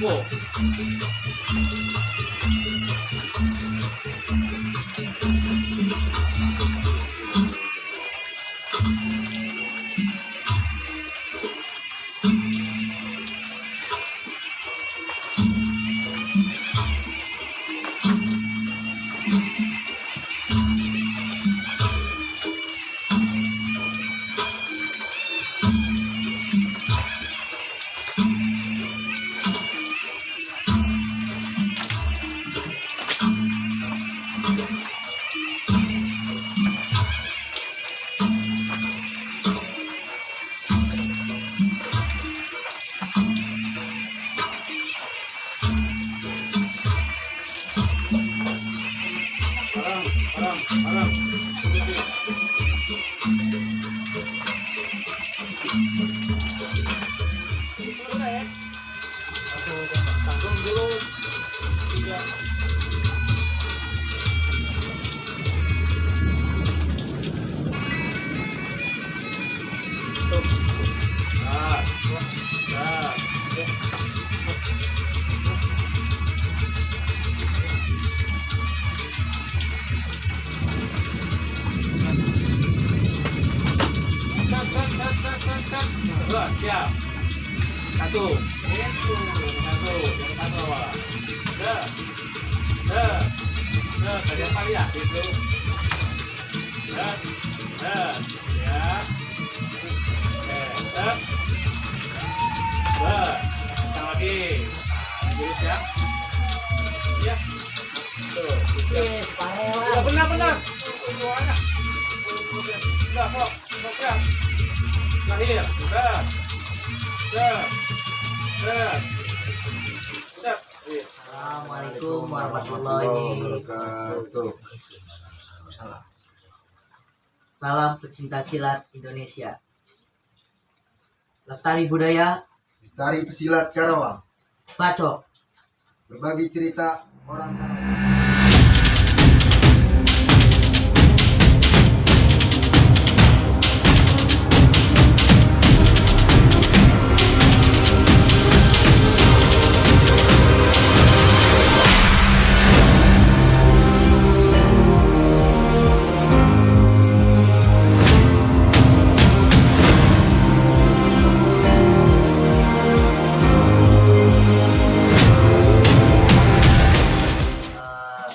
Tempo. Alam. Tanggung dulu. 3. Siap. 1. Itu. 1. Yang satu awal. Kalian kali ya. Itu. Ya. Sekarang lagi. Lanjut ya. Ya. Tuh. Benar. Suaranya. Udah, sok ya. Lahir, Assalamualaikum warahmatullahi wabarakatuh. Salam pecinta silat Indonesia. Lestari budaya, Lestari pesilat Karawang. Bacok. Berbagi cerita orang Karawang.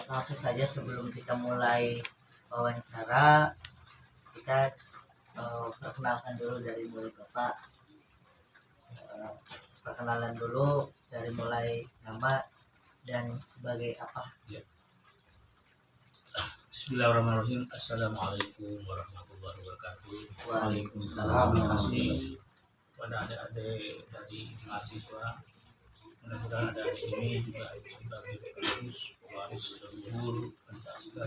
Langsung saja sebelum kita mulai wawancara, kita perkenalkan dulu dari mulai Bapak. Perkenalan dulu dari mulai nama dan sebagai apa. Ya. Bismillahirrahmanirrahim. Assalamualaikum warahmatullahi wabarakatuh. Waalaikumsalam. Terima kasih kepada adik-adik dari mahasiswa. Mudah-mudahan adik-adik ini juga sebagai penerus pewaris leluhur Pancasila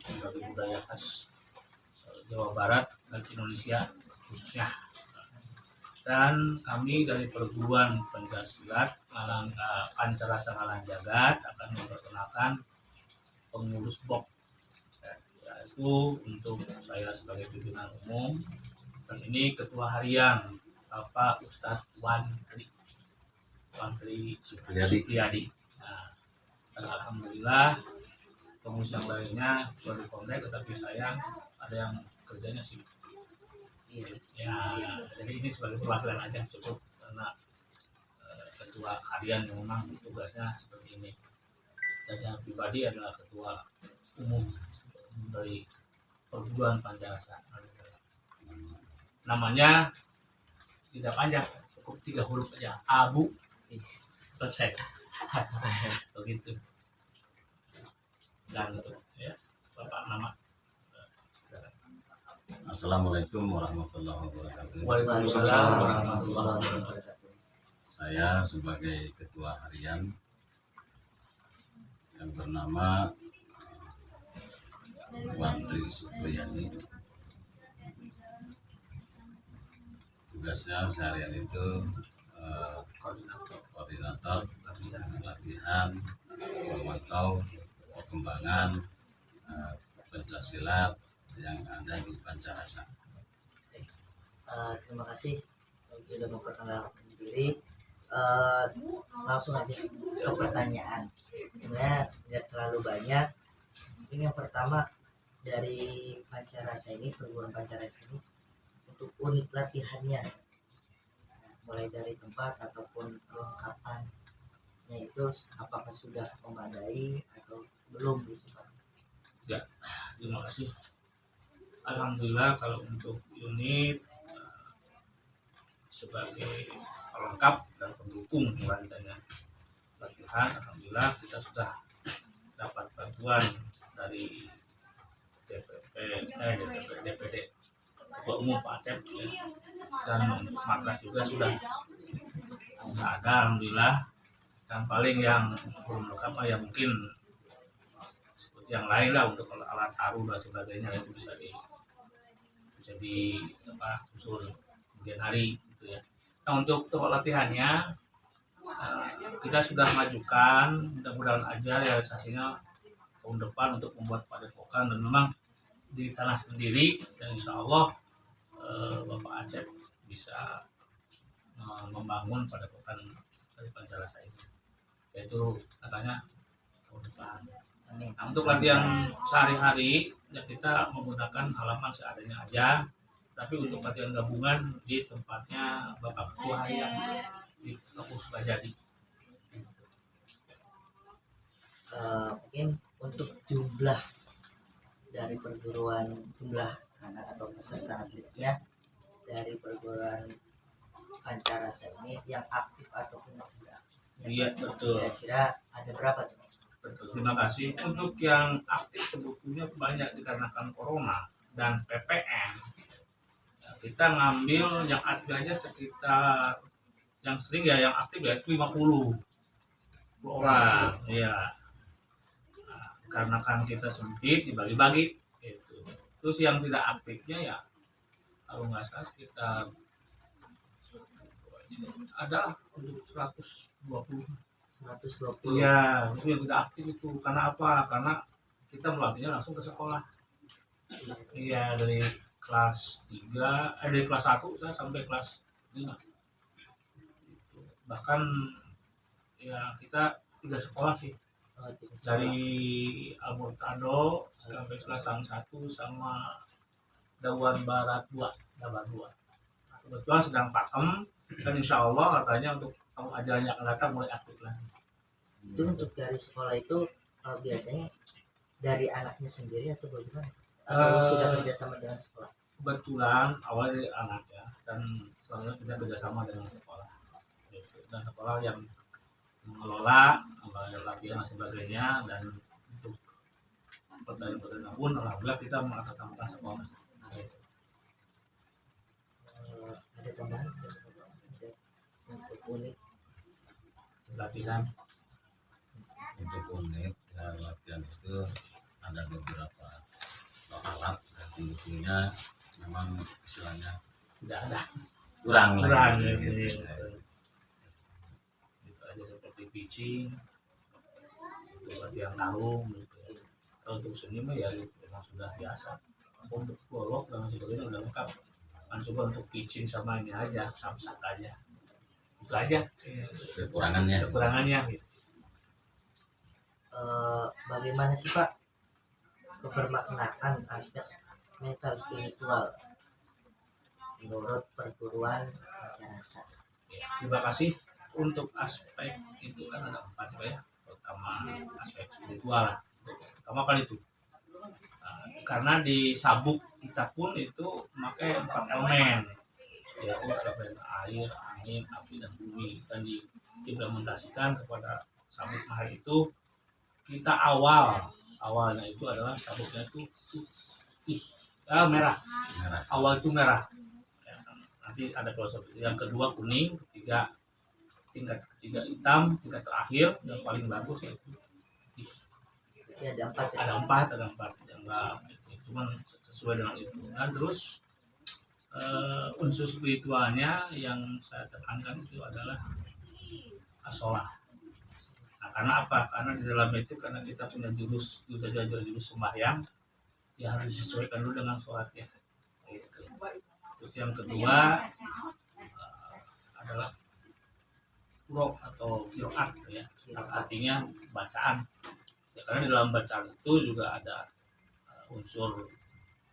sebagai budaya khas Jawa Barat dan Indonesia khususnya. Dan kami dari perguruan Pencaksilat Pancarasa Ngalan Jagat akan memperkenalkan pengurus BOK, yaitu untuk saya sebagai pimpinan umum, dan ini ketua harian Bapak Ustadz Wantri Supriyadi. Nah, dan alhamdulillah pengurus yang lainnya sudah dikontak, tetapi sayang ada yang kerjanya sih. Ya, jadi ini sebagai perwakilan aja cukup, karena ketua harian yang memang tugasnya seperti ini. Dan yang pribadi adalah ketua umum dari perguruan Pancasila. Namanya tidak panjang, cukup 3 huruf aja, Abu. Selesai. Begitu. Dan ya, Bapak nama. Assalamualaikum warahmatullahi wabarakatuh. Waalaikumsalam warahmatullahi wabarakatuh. Saya sebagai ketua harian yang bernama Wantri Supriyadi. Tugasnya seharian itu koordinator latihan, memantau perkembangan Pencaksilat yang ada di Pancasila. Terima kasih sudah memperkenalkan diri. langsung aja ke pertanyaan. Sebenarnya nggak terlalu banyak. Ini yang pertama dari Pancarasa ini, perguruan Pancarasa ini, untuk unit latihannya, mulai dari tempat ataupun perlengkapannya itu apakah sudah memadai atau belum gitu Pak? Ya, terima kasih. Alhamdulillah kalau untuk unit sebagai pelengkap dan pendukung lancarnya latihan, alhamdulillah kita sudah dapat bantuan dari DPD Ketua Umum Pak Acep ya. Dan markas juga sudah ada, alhamdulillah. Yang paling yang belum lengkap ya mungkin seperti yang lain lah, untuk alat taruh dan sebagainya itu bisa di usul kemudian hari gitu ya. Nah, untuk tempat latihannya kita sudah majukan, mudah-mudahan aja realisasinya tahun depan untuk membuat padepokan, dan memang di tanah sendiri, dan insya Allah Bapak Acep bisa membangun padepokan dari Pancarasa ini, yaitu katanya tahun depan. Nah, untuk latihan sehari-hari ya kita menggunakan halaman seadanya aja, tapi untuk latihan gabungan di tempatnya Bapak Ketua Harian di Kampus Bajadi. Mungkin untuk jumlah dari perguruan, jumlah anak atau peserta atletnya dari perguruan Pancarasa ini yang aktif ataupun tidak, Iya, betul. kira-kira ada berapa tuh? Betul, terima kasih. Untuk yang aktif sebetulnya banyak dikarenakan corona dan PPN. Nah, kita ngambil yang aktif aja sekitar, yang sering ya yang aktif ya itu 50 orang. Iya. Nah, karena kan kita sempit dibagi-bagi gitu. Terus yang tidak aktifnya ya kalau nggak salah sekitar ada untuk 120. 120. Iya, itu yang tidak aktif itu. Karena apa? Karena kita melatihnya langsung ke sekolah. Iya, dari kelas 3, dari kelas 1 saya sampai kelas 5. Bahkan ya kita 3 sekolah sih. Dari Almurtado sampai Selasang 1 sama Dawan Barat 2, Dawan 2. Kebetulan sedang pakem, dan insya Allah katanya untuk kamu ajaran yang akan datang mulai aktif lagi. Itu untuk dari sekolah itu biasanya dari anaknya sendiri atau bagaimana? Atau sudah kerjasama dengan sekolah? Kebetulan awalnya dari anak ya, dan selanjutnya kita kerjasama dengan sekolah. Dan sekolah yang mengelola latihan dan sebagainya, dan untuk pertandingan pun alhamdulillah kita mengatasnamakan sekolah. Ada tambahan untuk unit Latihan Untuk unit ya, latihan itu ada beberapa alat, dan tentunya memang istilahnya tidak ada kurang kurang lah, gitu. gitu. Itu aja seperti pitching, untuk latihan tarung gitu. Kalau untuk seni mah ya memang sudah biasa. Untuk golok dan sebagainya udah lengkap. Kan coba untuk pitching sama ini aja, samsak aja. Itu aja kekurangannya gitu. Bagaimana sih Pak kebermaknaan aspek mental spiritual menurut perguruan Pancarasa? Terima kasih. Untuk aspek itu kan ada 4 Pak ya. Pertama aspek spiritual. Pertama kan itu. Karena di sabuk kita pun itu memakai 4 elemen, yaitu elemen air, angin, api, dan bumi. Dan diimplementasikan kepada sabuk mahal itu. Kita awalnya itu adalah sabuknya itu putih, merah. Awal itu merah. Ya, nanti ada filosofi. Yang kedua kuning, tingkat ketiga hitam, tingkat terakhir yang paling bagus yaitu putih. Ya, ada 4 ya? Ada empat yang enggak itu, cuman sesuai dengan itu. Nah, terus unsur spiritualnya yang saya tekankan itu adalah asolah. Nah, karena apa? Karena di dalam itu, karena kita punya jurus sembahyang, ya harus disesuaikan dulu dengan sholatnya. Gitu. Terus yang kedua adalah qur'ah atau qiraat ya. Artinya bacaan. Ya, karena di dalam bacaan itu juga ada unsur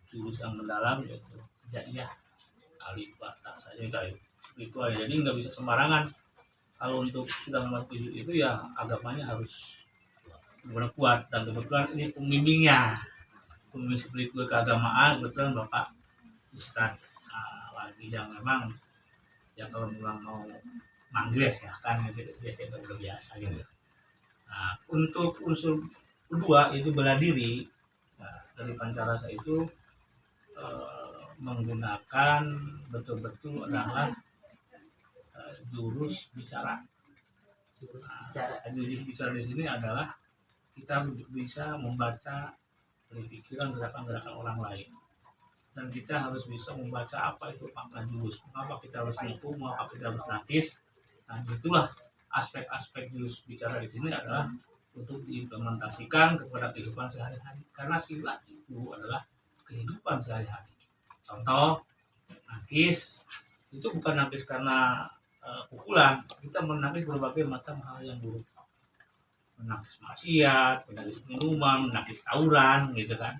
jurus yang mendalam yaitu hijaiyah, alif ba ta saja kayak itu aja. Jadi nggak bisa sembarangan. Kalau untuk sudah memasuki itu ya agamanya harus benar kuat, dan kebetulan ini pembimbingnya, pembimbing spiritual keagamaan kebetulan Bapak Ustadz lagi yang memang ya kalau bilang mau manggil ya kan gitu biasa itu udah biasa gitu. Nah, untuk unsur kedua itu bela diri. Nah, dari pancarasa itu menggunakan betul-betul adalah jurus bicara. Jurus bicara di sini adalah kita bisa membaca dari pikiran gerakan-gerakan orang lain, dan kita harus bisa membaca apa itu makna jurus, mengapa kita harus mukul, mengapa kita harus nakis. Nah, itulah aspek-aspek jurus bicara di sini adalah untuk diimplementasikan kepada kehidupan sehari-hari, karena silat itu adalah kehidupan sehari-hari. Contoh, nakis itu bukan nakis karena pukulan, kita menakis berbagai macam hal yang buruk, menakis maksiat, menakis minuman, menakis tawuran gitu kan.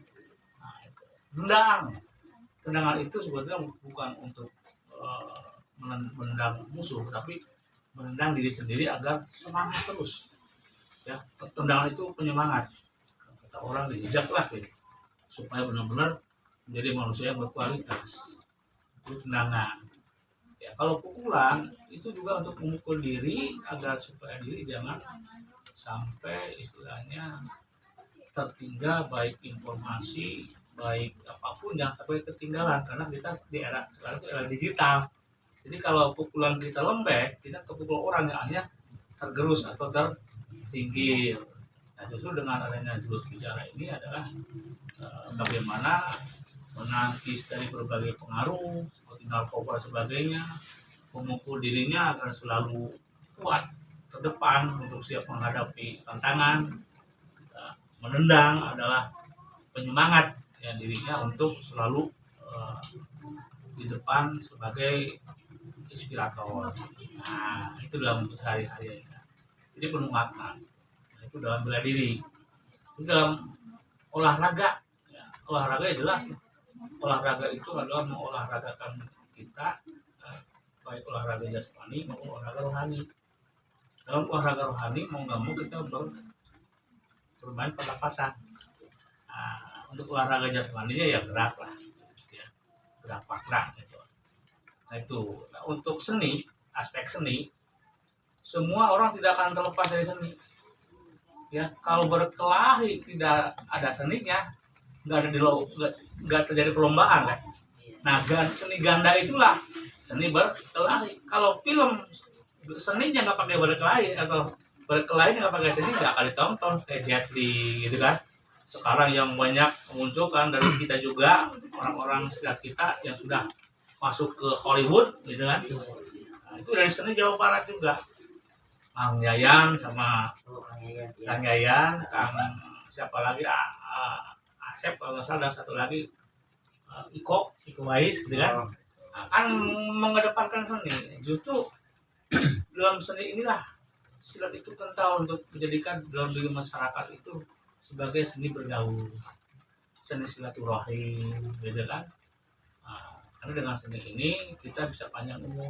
Nah, itu. Tendangan itu sebetulnya bukan untuk menendang musuh, tapi menendang diri sendiri agar semangat terus. Ya, tendangan itu penyemangat. Kata orang dijejaklah gitu, supaya benar-benar menjadi manusia yang berkualitas. Itu tendangan. Ya, kalau pukulan itu juga untuk memukul diri agar supaya diri jangan sampai istilahnya tertinggal, baik informasi, baik apapun yang sampai ketinggalan, karena kita di era sekarang itu era digital. Jadi kalau pukulan kita lembek, kita kepukul orang yang hanya tergerus atau tersingkir. Nah, justru dengan adanya jurus bicara ini adalah bagaimana menangkis dari berbagai pengaruh seperti narkoba sebagainya, memukul dirinya agar selalu kuat terdepan untuk siap menghadapi tantangan. Menendang adalah penyemangat ya dirinya untuk selalu di depan sebagai inspirator. Nah, itu dalam sehari-harinya. Jadi penuh makna. Nah, itu dalam bela diri. Itu dalam olahraga. Ya, olahraga ya jelas. Olahraga itu adalah mengolahragakan kita, baik olahraga jasmani maupun olahraga rohani. Dalam olahraga rohani mau nggak mau kita bermain pernapasan. Nah, untuk olahraga jasmaninya ya gerak lah, ya, gerak gitu. Nah itu. Nah, untuk seni, aspek seni, semua orang tidak akan terlepas dari seni. Ya, kalau berkelahi tidak ada seninya, nggak terjadi perlombaan kan. Nah, seni ganda itulah seni berkelahi. Kalau film seninya nggak pakai berkelahi atau berkelahi nggak pakai seni, nggak akan ditonton kayak Jet Li gitu kan. Sekarang yang banyak memunculkan dari kita juga orang-orang sekitar kita yang sudah masuk ke Hollywood gitu kan. Nah, itu dari seni Jawa Barat juga. Kang Yayan sama Kang Yayan, Kang siapa lagi Asep kalau nggak salah, dan satu lagi Iko Wais gitu kan. Nah, kan mengedepankan seni. Justru dalam seni inilah silat itu kental untuk menjadikan dalam diri masyarakat itu sebagai seni bergaul, seni silaturahim gitu kan. Nah, karena dengan seni ini kita bisa panjang umur,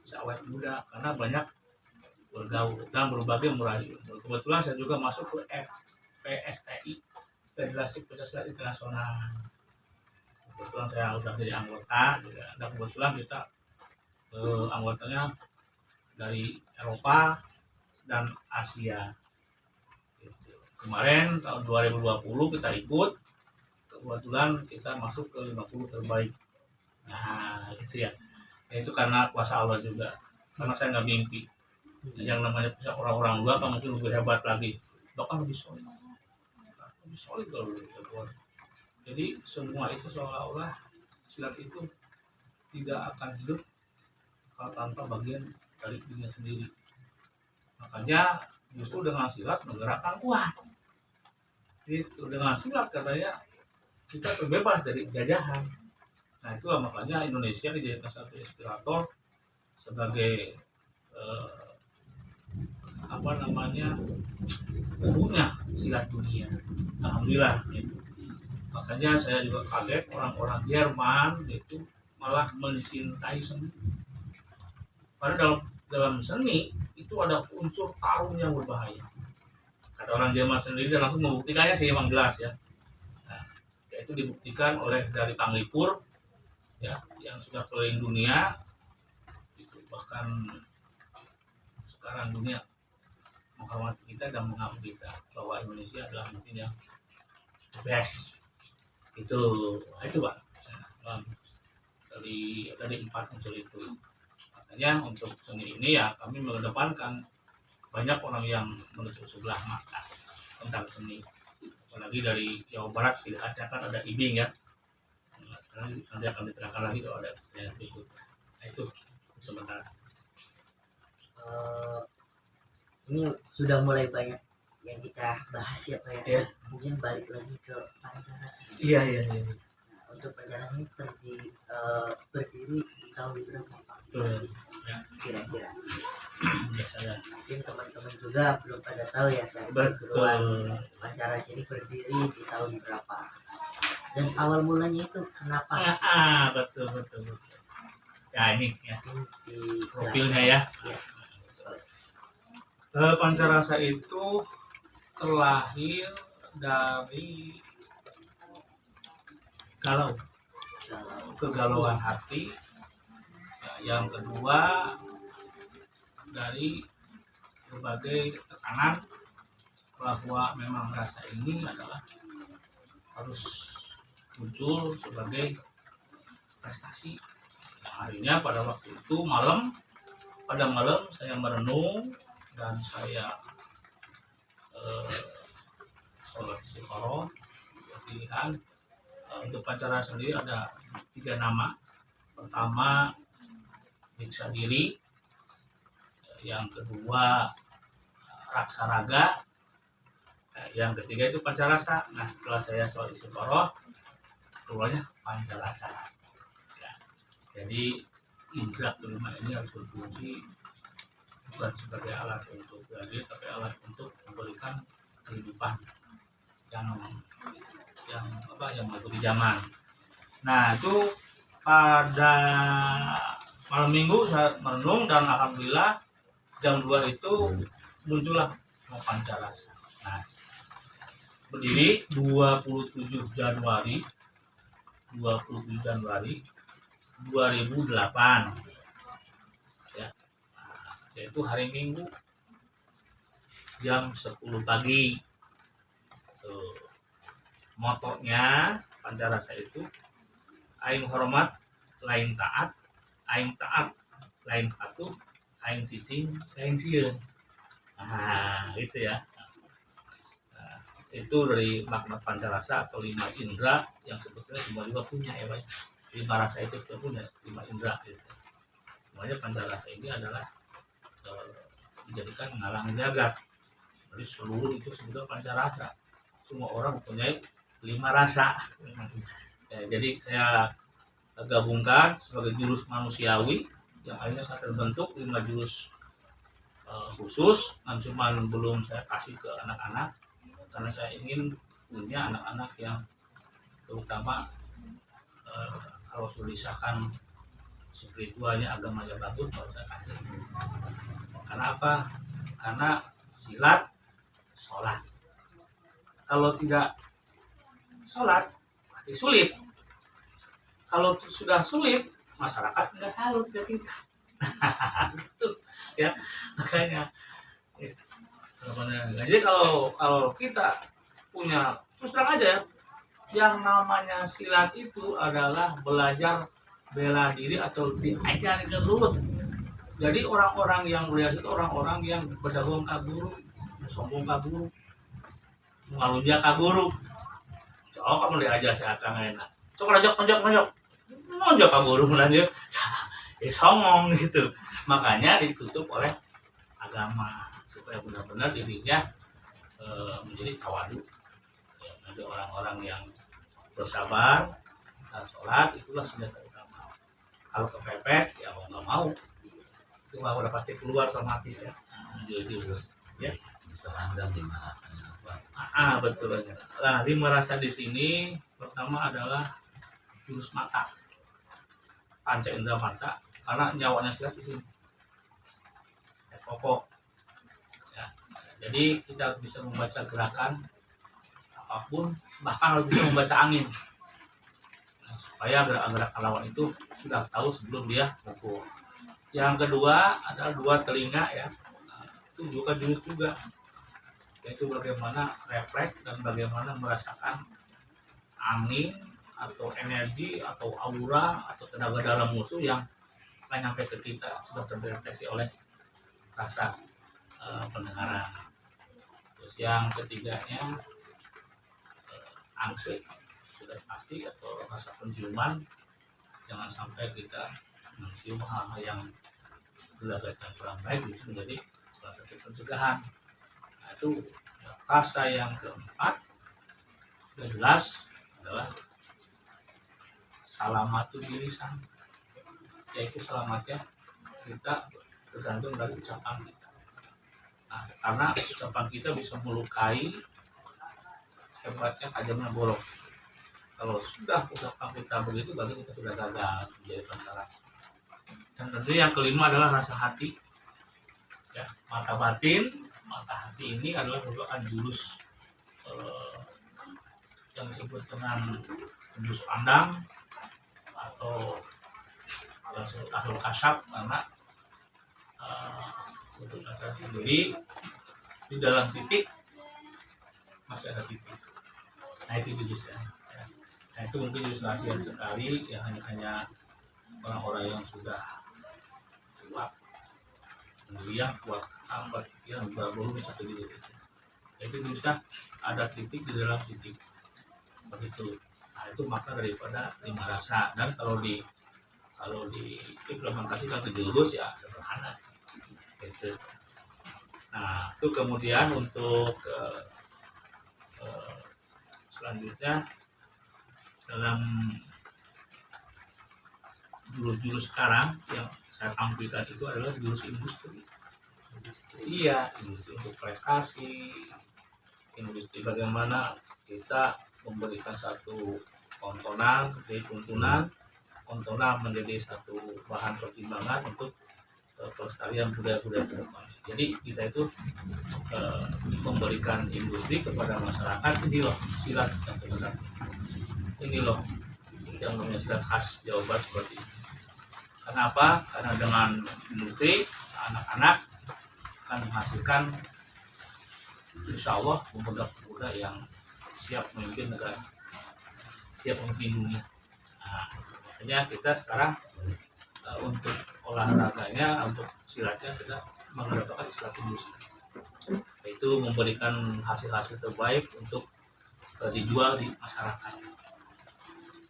bisa awet muda, karena banyak bergaul dan berbagai meraih. Kebetulan saya juga masuk ke FPSTI, Federasi Pencak Internasional. Kebetulan saya sudah jadi anggota, dan kebetulan kita anggotanya dari Eropa dan Asia. Kemarin tahun 2020 kita ikut, kebetulan kita masuk ke 50 terbaik. Nah gitu ya, itu karena kuasa Allah juga, karena saya nggak mimpi. Yang namanya orang-orang luar kan mungkin lebih hebat lagi, bahkan lebih solid kalau lebih. Jadi semua itu seolah-olah silat itu tidak akan hidup kalau tanpa bagian dari dirinya sendiri. Makanya justru dengan silat menggerakkan kuat. Itu dengan silat katanya kita terbebas dari jajahan. Nah itulah makanya Indonesia dijadikan satu inspirator sebagai apa namanya punya silat dunia. Alhamdulillah gitu. Makanya saya juga kaget orang-orang Jerman itu malah mencintai seni. Padahal dalam seni itu ada unsur tarung yang berbahaya. Kata orang Jerman sendiri dan langsung membuktikannya sih, emang jelas ya. Nah, yaitu dibuktikan oleh dari Panglipur ya, yang sudah keliling dunia itu, bahkan sekarang dunia menghormati kita dan mengakui kita bahwa Indonesia adalah mungkin yang the best itu Pak. Nah, dari 4 unsur itu, makanya untuk seni ini ya kami mengedepankan. Banyak orang yang menutup sebelah mata tentang seni, apalagi dari Jawa Barat. Ciri khasnya kan ada ibing ya. Nanti akan diterangkan lagi kalau ada yang berikut. Nah, itu sementara. Ini sudah mulai banyak yang kita bahas ya Pak ya. Iya. Mungkin balik lagi ke Pancarasa. Iya. Nah, untuk Pancarasa ini berdiri di tahun berapa Pak? Betul. Ya. Kira-kira. Biasanya. Mungkin teman-teman juga belum pada tahu ya kan. Betul. Pancarasa ini berdiri di tahun berapa? Dan awal mulanya itu kenapa? Betul. Ya ini ya Mungkin profilnya ya. Ya. Pancarasa itu terlahir dari kegalauan hati. Ya, yang kedua dari berbagai tekanan bahwa memang rasa ini adalah harus muncul sebagai prestasi. Yang akhirnya pada waktu itu pada malam saya merenung dan saya sholat istiqoroh. Pilihan untuk Pancarasa sendiri ada 3 nama. Pertama Diksa Diri, yang kedua Raksaraga, yang ketiga itu Pancarasa. Nah, setelah saya sholat istiqoroh keluarnya Pancarasa ya. Jadi indra kelima ini harus berfungsi bukan sebagai alat untuk belajar, tapi alat untuk memberikan kehidupan yang mengikuti zaman. Nah, itu pada malam minggu saya merenung dan alhamdulillah jam 2 itu muncullah Pancarasa. Nah, berdiri 27 Januari 2008 ya. Nah, yaitu hari Minggu jam 10 pagi. Tuh. Motonya Pancarasa itu aing hormat lain taat, aing taat lain patuh, aing cicing lain sieun. Nah, itu ya. Nah, itu dari makna Pancarasa atau 5 indera yang sebetulnya semua juga punya ya Pak. 5 rasa itu kita punya 5 indera gitu. Semuanya Pancarasa ini adalah dijadikan ngalang jagat. Jadi seluruh itu sebetulnya Pancarasa. Semua orang mempunyai 5 rasa. Ya, jadi saya gabungkan sebagai jurus manusiawi yang akhirnya saya terbentuk 5 jurus khusus, dan cuman belum saya kasih ke anak-anak karena saya ingin punya anak-anak yang terutama kalau sudah disahkan spiritualnya agamanya bagus baru saya kasih. Karena apa? Karena silat sholat. Kalau tidak sholat pasti sulit. Kalau sudah sulit masyarakat nggak salut ke kita. Gitu ya, makanya jadi kalau kita punya, terus terang aja, yang namanya silat itu adalah belajar bela diri atau diajarin ke lulut. Jadi orang-orang yang belajar itu orang-orang yang berdagang ka guru, sombong ka guru, ngalunja ka guru. Coba kamu diajar saya akan enak. Coba ngajak ka guru lanjut. Songong gitu. Makanya ditutup oleh agama supaya benar-benar dirinya menjadi tawadu. Ya, ada orang-orang yang bersabar dan sholat, itulah senjata utama. Kalau kepepet ya mau nggak mau itu udah pasti keluar otomatis ya. jurus ya. Terangkan di rasanya apa? Betul. Nah, 5 rasa di sini pertama adalah jurus mata, panca indera mata, karena nyawanya silat di sini. Ya, pokok. Ya. Jadi kita bisa membaca gerakan apapun, bahkan harus bisa membaca angin. Nah, supaya gerak-gerak lawan itu sudah tahu sebelum dia pukul. Yang kedua adalah 2 telinga ya. Nah, itu juga jurus juga. Yaitu bagaimana refleks dan bagaimana merasakan angin atau energi atau aura atau tenaga dalam musuh yang akan sampai ke kita sudah terdeteksi oleh rasa pendengaran. Terus yang ketiganya angse sudah pasti atau rasa penciuman, jangan sampai kita mencium hal-hal yang gelagatkan kurang baik itu menjadi salah satu pencegahan. Nah, itu rasa yang keempat sudah jelas adalah salamatu dirisan, yaitu selamatnya kita tergantung dari ucapan kita. Nah, karena ucapan kita bisa melukai hebatnya tajamnya bolong. Kalau sudah ucapan kita begitu, berarti kita sudah gagal menjadi pengalas. Dan tentu yang kelima adalah rasa hati. Ya, mata batin, mata hati ini adalah merupakan jurus yang disebut dengan jurus pandang atau yang disebut ahlul kasyaf, karena untuk mata sendiri di dalam titik masih ada titik. Nah, itu jurusnya. Nah, itu mungkin jurus rahasia sekali yang hanya orang-orang yang sudah kuat, yang kuat hambat, yang baru bisa ke titik. Jadi jurusnya ada titik di dalam titik. Begitu. Nah, itu makna daripada 5 rasa. Dan kalau diimplementasikan ke jurus ya sederhana. Gitu. Nah, itu kemudian untuk selanjutnya dalam jurus-jurus sekarang yang saya tampilkan itu adalah jurus industri. Iya, industri untuk prestasi, industri bagaimana kita memberikan satu tontonan, jadi tontonan menjadi satu bahan pertimbangan untuk pelestarian budaya-budaya ke depan. Jadi kita itu memberikan industri kepada masyarakat. Ini loh silat yang sebenarnya. Ini loh yang namanya silat khas Jawa Barat seperti ini. Kenapa? Karena dengan industri anak-anak akan menghasilkan insya Allah pemuda-pemuda yang siap memimpin negara, siap memimpin dunia. Nah, makanya kita sekarang untuk olahraganya, untuk silatnya kita mengedepankan silat industri, yaitu memberikan hasil-hasil terbaik untuk dijual di masyarakat.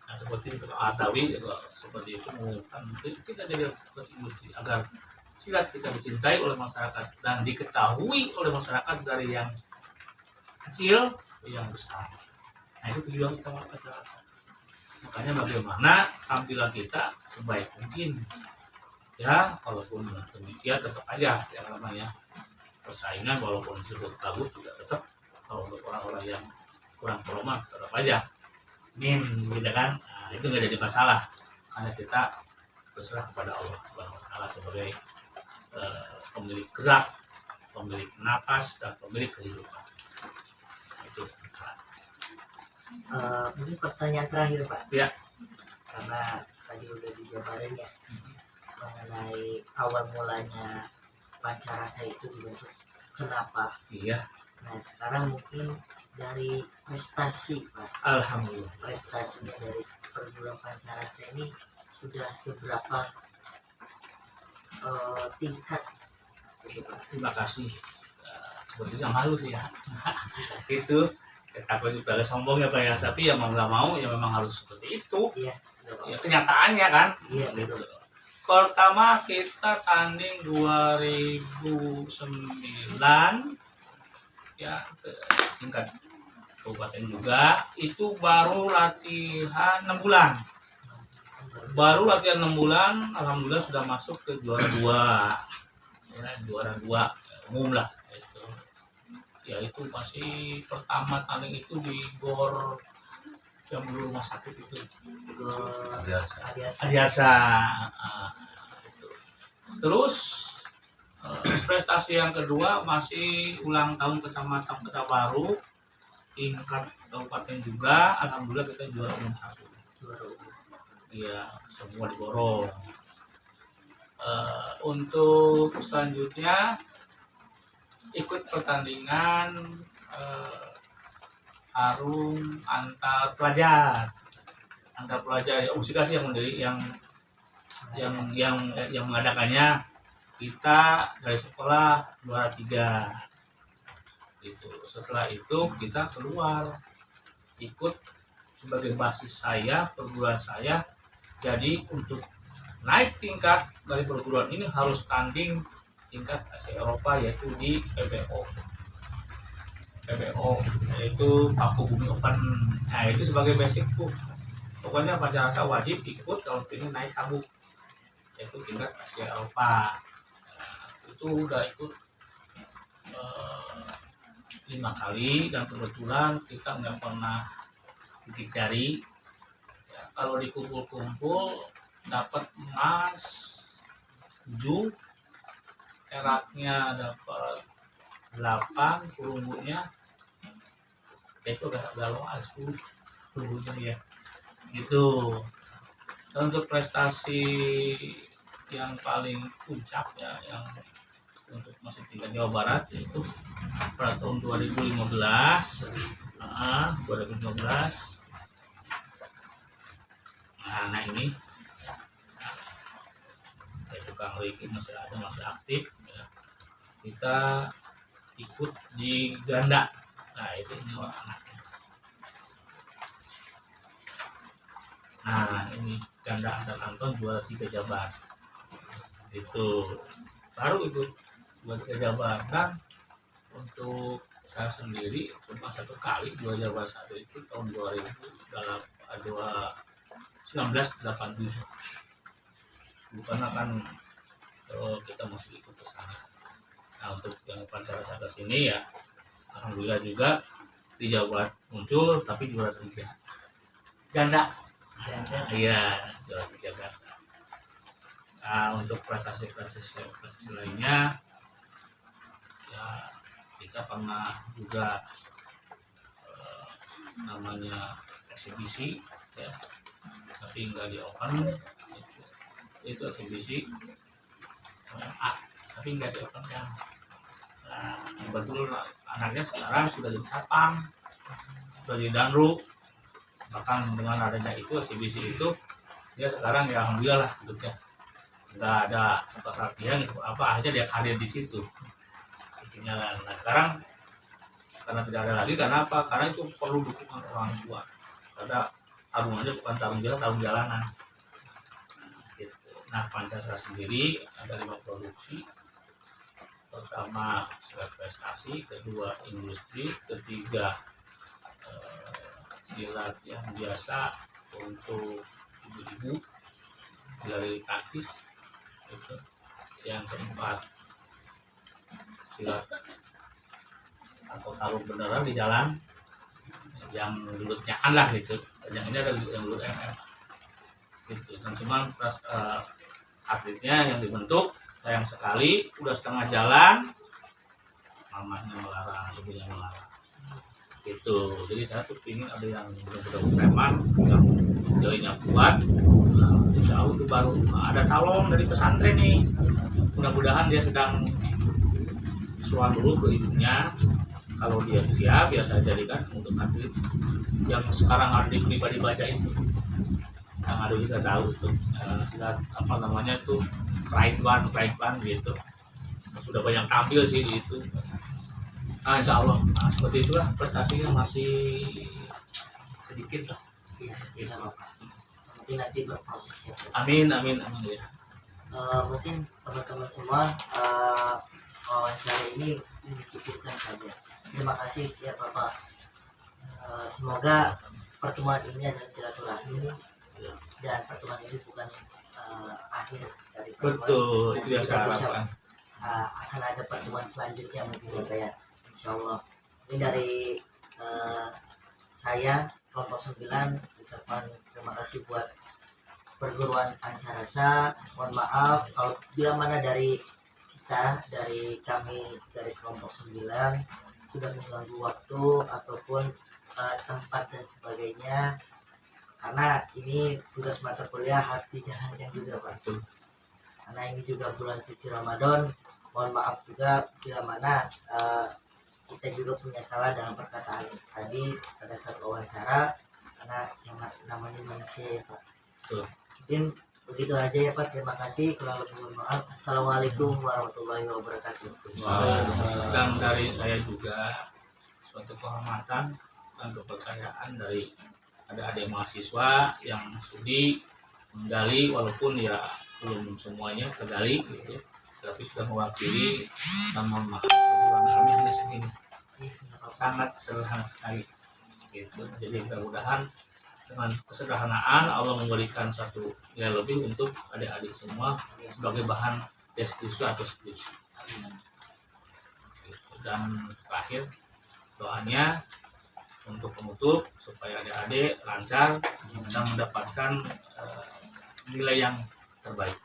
Nah, seperti itu Atawi juga seperti itu mengumumkan kita jadi seperti industri agar silat kita dicintai oleh masyarakat dan diketahui oleh masyarakat dari yang kecil ke yang besar. Nah, itu tujuan kita masyarakat. Makanya bagaimana tampilan kita sebaik mungkin. Ya, walaupun demikian tetap aja yang namanya persaingan, walaupun disebut bagus juga tetap kalau untuk orang-orang yang kurang proma tetap aja gitu kan. Nah, itu nggak jadi masalah karena kita berserah kepada Allah Subhanahu wa Ta'ala sebagai pemilik gerak, pemilik napas dan pemilik kehidupan. Itu Mungkin pertanyaan terakhir Pak. ya. Karena tadi udah dijabarin ya mengenai awal mulanya pancarasa itu dibentuk kenapa. Iya, Nah sekarang mungkin dari prestasi Pak, alhamdulillah. prestasinya dari perguruan pancarasa ini sudah seberapa tingkat gitu Pak? Terima kasih. Sebetulnya malu sih ya. Itu takut juga sombong ya Pak ya, tapi ya mau nggak mau ya memang harus seperti itu. Iya. Ya kenyataannya kan. Iya Gitu. Pertama kita tanding 2009 ya ke tingkat kabupaten juga, itu baru latihan 6 bulan. Baru latihan 6 bulan, alhamdulillah sudah masuk ke juara 2. Ya, juara 2 umum lah itu. Ya itu masih pertama tanding itu di GOR yang dulu rumah sakit itu, biasa. Adiasa. Gitu. Terus prestasi yang kedua masih ulang tahun Kecamatan Kota Baru tingkat kabupaten juga, alhamdulillah kita juara umum 1. Iya, semua diborong. Untuk selanjutnya ikut pertandingan arung antar pelajar ya, Usika sih yang mendiri yang mengadakannya. Kita dari sekolah juara 3 itu. Setelah itu kita keluar ikut sebagai basis saya, perguruan saya. Jadi untuk naik tingkat dari perguruan ini harus tanding tingkat Asia Eropa, yaitu di PBO yaitu Paku Bumi Open. Nah itu sebagai basic tuh. Pokoknya Pancarasa wajib ikut kalau ingin naik tabu, yaitu tingkat Asia Eropa. Itu udah ikut 5 kali dan kebetulan kita nggak pernah gigit jari. Ya, kalau dikumpul-kumpul dapat emas 7, peraknya dapat 8, perunggunya itu udah luas 10 perunggunya ya gitu. Dan untuk prestasi yang paling puncak ya, yang untuk masih tingkat Jawa Barat, yaitu pada tahun 2015. Nah ini Kang Riki masih aktif ya. Kita ikut di ganda. Nah itu ini orang anaknya. Nah ini ganda antar kanton juara 3 Jabar. Itu baru itu buat Jabar. Dan untuk saya sendiri cuma 1 kali juara Jabar 1 itu tahun 1987. Bukan kan kita masih ikut ke sana. Nah untuk yang Pancarasa ke sini ya alhamdulillah juga di Jawa Barat muncul, tapi juara 3 ganda. Iya, juara 3 ganda. Nah untuk prestasi lainnya ya kita pernah juga namanya eksibisi ya, tapi enggak di open. Itu eksibisi MMA, tapi enggak di open kan. Nah betul anaknya sekarang sudah jadi satpam, sudah jadi danru. Bahkan dengan adanya itu eksibisi itu dia sekarang ya alhamdulillah lah hidupnya nggak ada sempat latihan apa aja dia hadir di situ. Nah sekarang karena tidak ada lagi, karena apa? Karena itu perlu dukungan orang tua. Karena tarungannya bukan tarung jalan, tarung jalanan. Gitu. Nah Pancasila sendiri ada 5 produksi. Pertama silat prestasi, kedua industri, ketiga silat yang biasa untuk ibu-ibu, silat taktis, itu. Yang keempat silat atau tarung beneran di jalan yang lulutnya lah gitu. Yang ini ada yang lulut MM gitu. Dan cuma atletnya yang dibentuk sayang sekali udah setengah jalan mamanya melarang, ibunya melarang gitu. Jadi saya tuh ingin ada yang benar-benar preman yang jarinya kuat. Nah, insya Allah itu baru ada calon dari pesantren nih, mudah-mudahan dia sedang soal dulu ke ibunya. Kalau dia siap ya saya jadikan untuk atlet yang sekarang ada di pribadi baca itu, yang ada kita tahu itu silat apa namanya itu pride one gitu. Sudah banyak tampil sih di itu. Nah, insya Allah seperti itulah prestasinya, masih sedikit lah. Mungkin nanti berproses ya. Amin ya. Mungkin teman-teman semua wawancara ini dicukupkan saja. Terima kasih ya Bapak. Semoga pertemuan ini adalah silaturahmi dan pertemuan ini bukan akhir dari pertemuan. Betul, itu yang saya Kita bisa harapkan. akan ada pertemuan selanjutnya mungkin ya Pak ya, insya Allah. Ini dari saya kelompok 9 ucapan terima kasih buat perguruan Pancarasa. Mohon maaf kalau bila mana dari kami dari kelompok 9 sudah mengganggu waktu ataupun tempat dan sebagainya, karena ini tugas mata kuliah harus dijalankan juga Pak. Karena ini juga bulan suci Ramadan. Mohon maaf juga bila mana kita juga punya salah dalam perkataan tadi pada saat wawancara, karena yang namanya manusia ya Pak. Mungkin begitu aja ya Pak, terima kasih, kurang lebih mohon maaf. Assalamualaikum warahmatullahi wabarakatuh. Dan dari saya juga suatu kehormatan dan kepercayaan dari adik-adik mahasiswa yang studi menggali, walaupun ya belum semuanya tergali gitu, tapi sudah mewakili. Dan mohon maaf perjuangan kami hanya segini, sangat sederhana sekali gitu. Jadi mudah-mudahan dengan kesederhanaan Allah memberikan satu nilai lebih untuk adik-adik semua sebagai bahan diskusi atau skripsi. Dan terakhir doanya untuk penutup supaya adik-adik lancar dan mendapatkan nilai yang terbaik.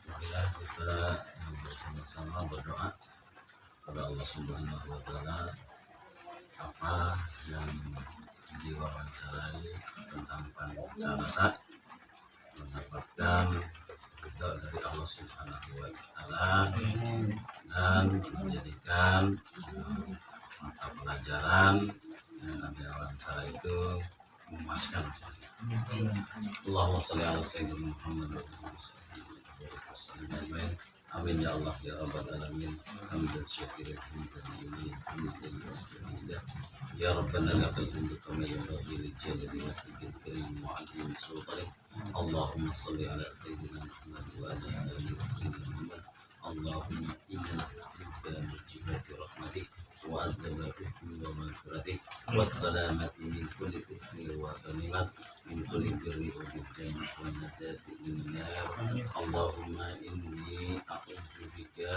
Marilah kita bersama-sama berdoa kepada Allah Subhanahu wa taala apa yang diwawancarai tentang Pancarasa mendapatkan ridho dari Allah Subhanahu wa taala dan menjadikan mata pelajaran yang ada wawancara itu memuaskan. Allahumma sholli ala sayyidina Muhammad wa ala alihi. Amin ya Allah ya rabbal alamin. Hamdan syakiran ya rabbana lakal hamdu kama yanbaghi li jalali wajhikal karim wa 'azimi sultanik. Allahumma sholli ala sayyidina Muhammad wa ala alihi sayyidina Muhammad. Allahumma inna nas'aluka mujibati rahmatik wa adaba ismi wa maghfiratik wassalamati min kulli ismi wa ghanimat min kulli birri wa bijani wa nadati min nar. Allahumma inni a'udzu bika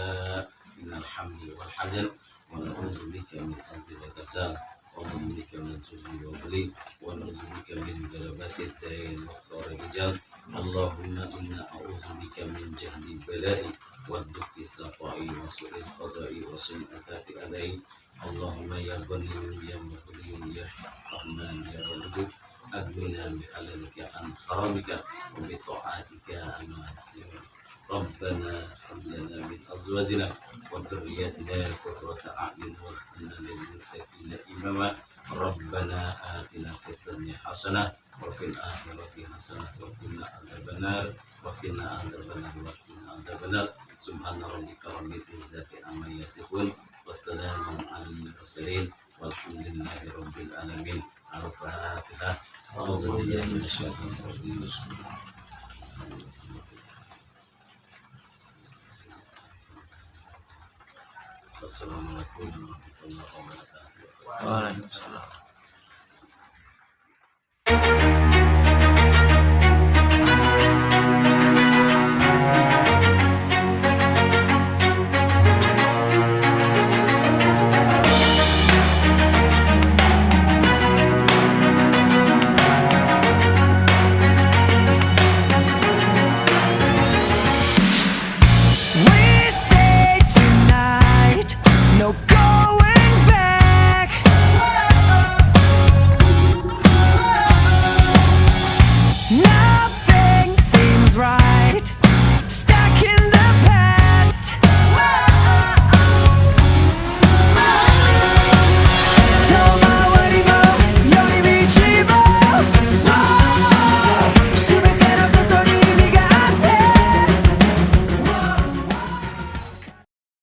minal hamdi wal hazan wa na'udzu bika min hamdi wal kasal wa na'udzu bika min sujudi wa bali wa na'udzu bika min galabati ad-dain wa qahri rijal. Allahumma inna a'udzu bika min jahdi bala'i wa dukhti saqa'i wa su'il qada'i wa su'il adai. Allahumma ya Ghaniyyun ya Mughniyyun ya Rahman ya Rabb aghnina bi halalika an haramika wa bi ta'atika an ma'asiyaka. Rabbana hab lana min azwajina wa dhurriyyatina qurrata a'yun waj'alna lil muttaqina imama. Rabbana atina fid dunya hasanah wa fil akhirati hasanah wa qina adzabannar wa qina adzabannar wa qina adzabannar. Subhana rabbika rabbil izzati amma yasifun wassalamun alal mursalin walhamdulillahi rabbil alamin. Al-Fatihah. A'udzu billahi minasyaitonir rajim. Assalamualaikum warahmatullahi wabarakatuh. Waalaikumsalam.